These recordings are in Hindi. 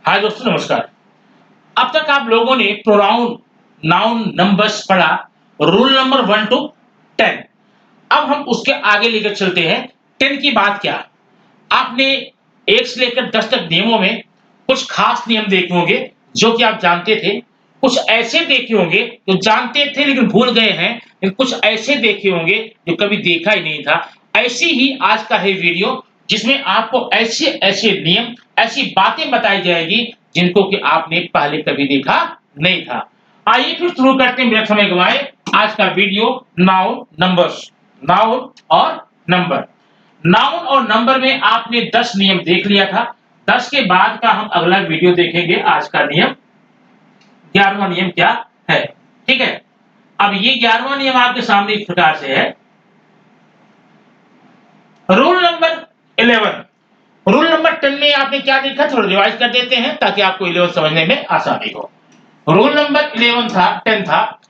हाय दोस्तों, नमस्कार। अब तक आप लोगों ने प्रोनाउन, नाउन, नंबर्स पढ़ा, रूल नंबर 1 टू 10। अब हम उसके आगे लेकर चलते हैं। 10 की बात क्या? आपने 1 से लेकर 10 तक नियमों में कुछ खास नियम देखे होंगे जो कि आप जानते थे। कुछ ऐसे देखे होंगे जो जानते थे लेकिन भूल गए हैं, लेकिन कुछ ऐसे देखे होंगे जो कभी देखा ही नहीं था। ऐसी ही आज का है वीडियो, जिसमें आपको ऐसे-ऐसे नियम, ऐसी बातें बताई जाएगी जिनको कि आपने पहले कभी देखा नहीं था। आइए फिर शुरू करते हैं बिना समय गंवाए आज का वीडियो। Noun, numbers. नाउन और नंबर। नाउन और नंबर में आपने 10 नियम देख लिया था। 10 के बाद का हम अगला वीडियो देखेंगे। आज का नियम 11वां नियम क्या है, ठीक है? अब ये 11वां नियम आपके सामने इस प्रकार से है। Rule number 11। रूल नंबर 10 में आपने क्या देखा, थोड़ा रिवाइज कर देते हैं ताकि आपको 11 समझने में आसानी हो। रूल नंबर 11 था, 10 था,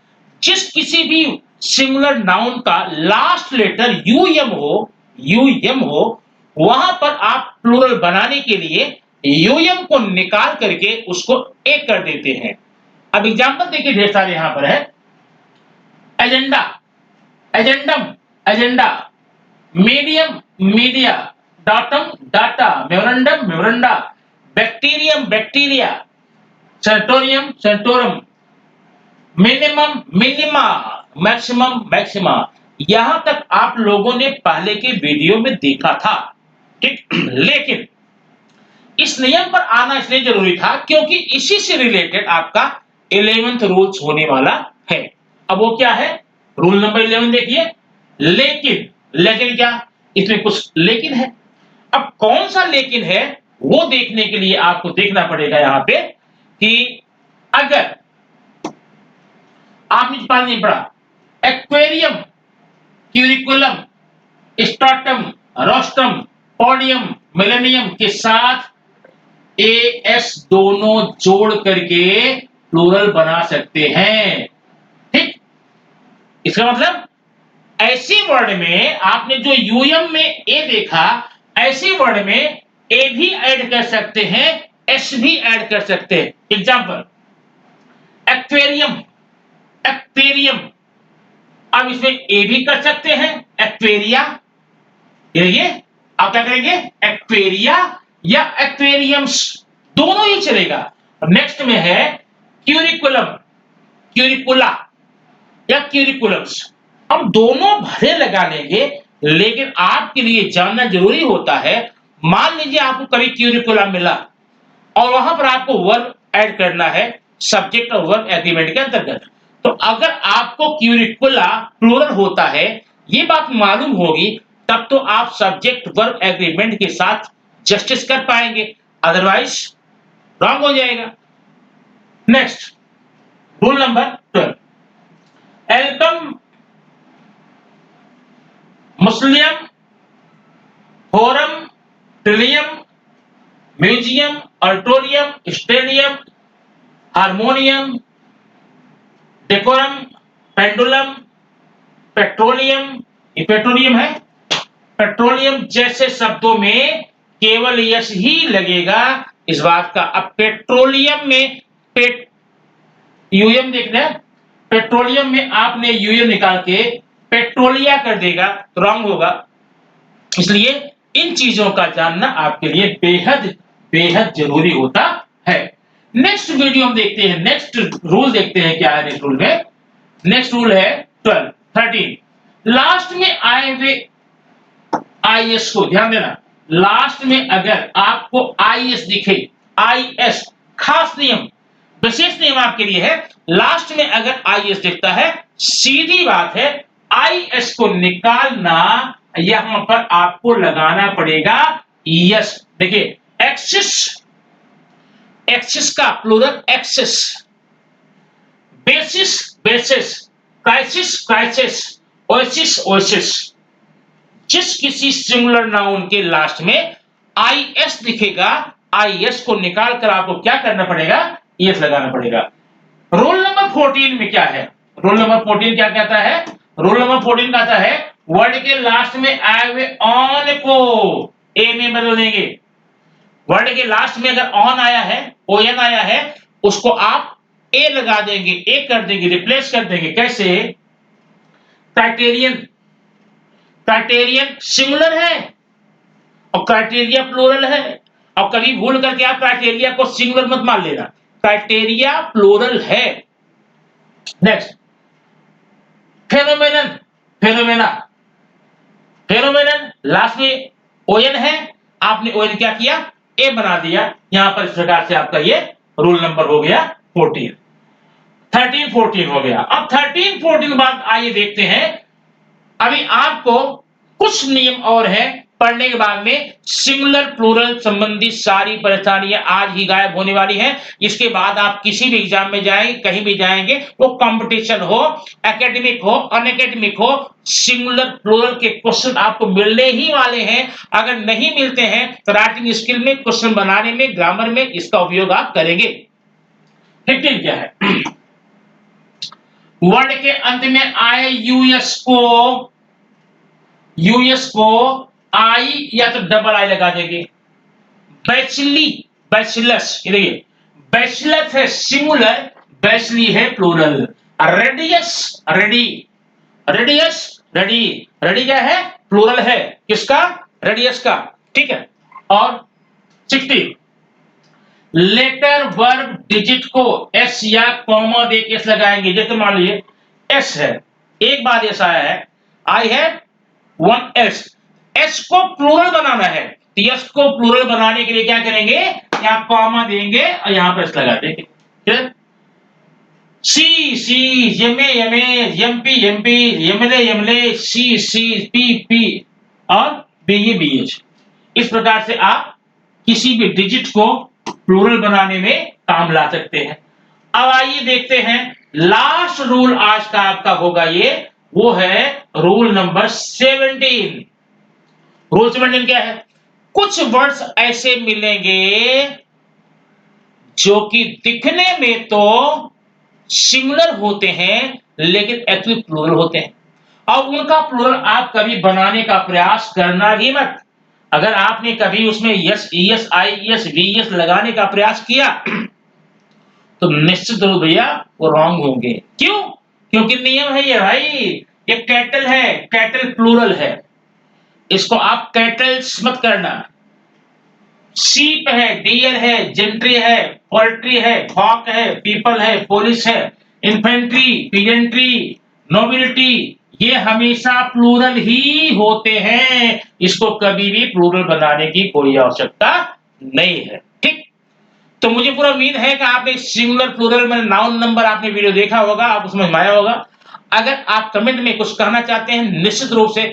जिस किसी भी सिंगुलर नाउन का लास्ट लेटर यूएम हो, वहां पर आप प्लूरल बनाने के लिए यूएम को निकाल करके उसको एक कर देते हैं। अब एग्जांपल देखिए, ढेर सारे यहां पर है। Agenda, agendum, agenda. Medium, media. Datum, data. Memorandum, memoranda. Bacterium, bacteria. Sanatorium, सेंटोरम। Minimum, minima. Maximum, maxima. यहां तक आप लोगों ने पहले के वीडियो में देखा था, ठीक? लेकिन इस नियम पर आना इसलिए जरूरी था क्योंकि इसी से रिलेटेड आपका 11th रूल्स होने वाला है। अब वो क्या है? रूल नंबर 11 देखिए। लेकिन, लेकिन क्या? इसमें कुछ लेकिन है। अब कौन सा लेकिन है वो देखने के लिए आपको देखना पड़ेगा यहां पे कि अगर आपने पाल नहीं पढ़ा, aquarium, curriculum, stratum, rostrum, podium, millennium के साथ एएस दोनों जोड़ करके प्लूरल बना सकते हैं, ठीक? इसका मतलब ऐसी वर्ड में आपने जो यूएम में ए देखा, ऐसी वर्ड में ए भी ऐड कर सकते हैं, एस भी ऐड कर सकते हैं। Example, aquarium, aquarium. अब इसमें ए भी कर सकते हैं, एक्वेरिया। ये आप क्या करेंगे? एक्वेरिया या एक्वेरियम्स, दोनों ही चलेगा। नेक्स्ट में है क्यूरिकुलम, क्यूरिकुला या क्यूरिकुलम्स। हम दोनों भले लगा लेंगे, लेकिन आपके लिए जानना जरूरी होता है। मान लीजिए आपको कभी क्यूरिकुलम मिला और वहां पर आपको वर्ब ऐड करना है सब्जेक्ट और वर्ब एग्रीमेंट के अंतर्गत। तो अगर आपको क्यूरिकुला प्लूरल होता है, ये बात मालूम होगी, तब तो आप सब्जेक्ट वर्ब एग्रीमेंट के साथ जस्टिस कर पाएंगे, अदरवाइज रॉन्ग हो जाएगा। Next, rule number 12। एल्बम, मुस्लियम, forum, trillium, museum, auditorium, stadium, harmonium, decorum, pendulum, petroleum. ये पेट्रोलियम है। पेट्रोलियम जैसे शब्दों में केवल यस ही लगेगा, इस बात का। अब पेट्रोलियम में पेट यूएम देखना है, पेट्रोलियम में आपने यूएम निकाल के पेट्रोलिया कर देगा तो रॉन्ग होगा। इसलिए इन चीजों का जानना आपके लिए बेहद बेहद जरूरी होता है। नेक्स्ट वीडियो हम देखते हैं, नेक्स्ट रूल देखते हैं क्या है नेक्स्ट रूल में। नेक्स्ट रूल है 12, 13। लास्ट में आए हुए आईएस को ध्यान देना। लास्ट में अगर आपको आईएस दिखे, आईएस, खास नियम, विशेष नियम आपके लिए है। लास्ट में अगर आईएस दिखता है, सीधी बात है, आईएस को निकालना, यहां पर आपको लगाना पड़ेगा यस। देखिए, एक्सिस, एक्सिस का plural axis. Basis, basis. Crisis, crisis. Oasis, oasis. जिस किसी सिंगुलर नाउन के लास्ट में आईएस दिखेगा, आईएस को निकालकर आपको क्या करना पड़ेगा? एस लगाना पड़ेगा। रूल नंबर 14 में क्या है? रूल नंबर 14 क्या कहता है? रूल नंबर 14 कहता है वर्ड के लास्ट में आए हुए ऑन को ए में बदल देंगे। वर्ड के लास्ट में अगर ऑन आया है ON आया है उसको आप ए लगा देंगे, ए कर देंगे, रिप्लेस कर देंगे। कैसे? क्राइटेरियन, क्राइटेरियन सिंगुलर है और क्राइटेरिया प्लूरल है। और कभी भूल करके आप क्राइटेरिया को सिंगुलर मत मान लेना, क्राइटेरिया प्लूरल है। Next, phenomenon, phenomena, phenomenon last में ON है, आपने ON क्या किया? ए बना दिया। यहां पर इस प्रकार से आपका ये रूल नंबर हो गया 14, 13 14 हो गया। अब 13 14 बाद आइए देखते हैं, अभी आपको कुछ नियम और है पढ़ने के बाद में सिंगुलर प्लूरल संबंधी सारी परेशानियां आज ही गायब होने वाली हैं। इसके बाद आप किसी भी एग्जाम में जाएंगे, कहीं भी जाएंगे, वो कंपटीशन हो, एकेडमिक हो, अनएकेडमिक हो, सिंगुलर प्लूरल के क्वेश्चन आपको मिलने ही वाले हैं। अगर नहीं मिलते हैं तो राइटिंग स्किल में, क्वेश्चन बनाने में, ग्रामर में इसका उपयोग आप करेंगे। 15 क्या है? वर्ड के अंत में आए यूएस को आई या तो डबल आई लगा देंगे। बैचली, बैचलस, ये देखिए बैचलस है सिंगुलर, बैचली है plural. Radius, radii, radius, radii, radii क्या है? प्लूरल है किसका? रेडियस का, ठीक है। और 60, लेटर वर्ब डिजिट को एस या कॉमा दे के एस लगाएंगे। जैसे मान लीजिए एस है, एक बार एस आया है, आई है 1 एस, एस को प्लूरल बनाना है, एस को प्लूरल बनाने के लिए क्या करेंगे? यहां कॉमा देंगे और यहां पर एस लगा देंगे। ठीक? सी सी, यमे यमे, यमपी यमपी, यमले यमले, सी सी, पी पी और बीए बीएच। इस प्रकार से आप किसी भी डिजिट को प्लूरल बनाने में काम ला सकते हैं। अब आइए देखते हैं लास्ट रूल आज का आपका होगा ये, वो है रूल नंबर 17। रूल 17 क्या है? कुछ वर्ड्स ऐसे मिलेंगे जो कि दिखने में तो सिंगुलर होते हैं लेकिन एक्चुअली प्लूरल होते हैं, और उनका प्लूरल आप कभी बनाने का प्रयास करना ही मत। अगर आपने कभी उसमें यस ईएस आईएस वीएस लगाने का प्रयास किया तो निश्चित रूप भैया वो रॉन्ग होंगे। क्यों? क्योंकि नियम है ये भाई, ये कैटल है, कैटल प्लूरल है, इसको आप कैटल्स मत करना। शीप है, डियर है, जेंट्री है, पोल्ट्री है, हॉक है, पीपल है, पुलिस है, इन्फेंट्री, पीजेंट्री, नोबिलिटी, ये हमेशा प्लूरल ही होते हैं। इसको कभी भी प्लूरल बनाने की कोई आवश्यकता नहीं है। ठीक? तो मुझे पूरा उम्मीद है कि आपने सिंगुलर प्लूरल में नाउन नंबर आपने वीडियो देखा होगा, आप उसमें आया होगा। अगर आप कमेंट में कुछ कहना चाहते हैं, निश्चित रूप से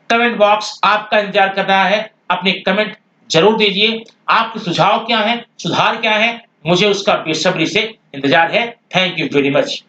कमेंट बॉक्स आपका इंतजार कर रहा है। अपने कमेंट जरूर दीजिए। आपके सुझाव क्या है, सुधार क्या है, मुझे उसका बेसब्री से इंतजार है। Thank you very much.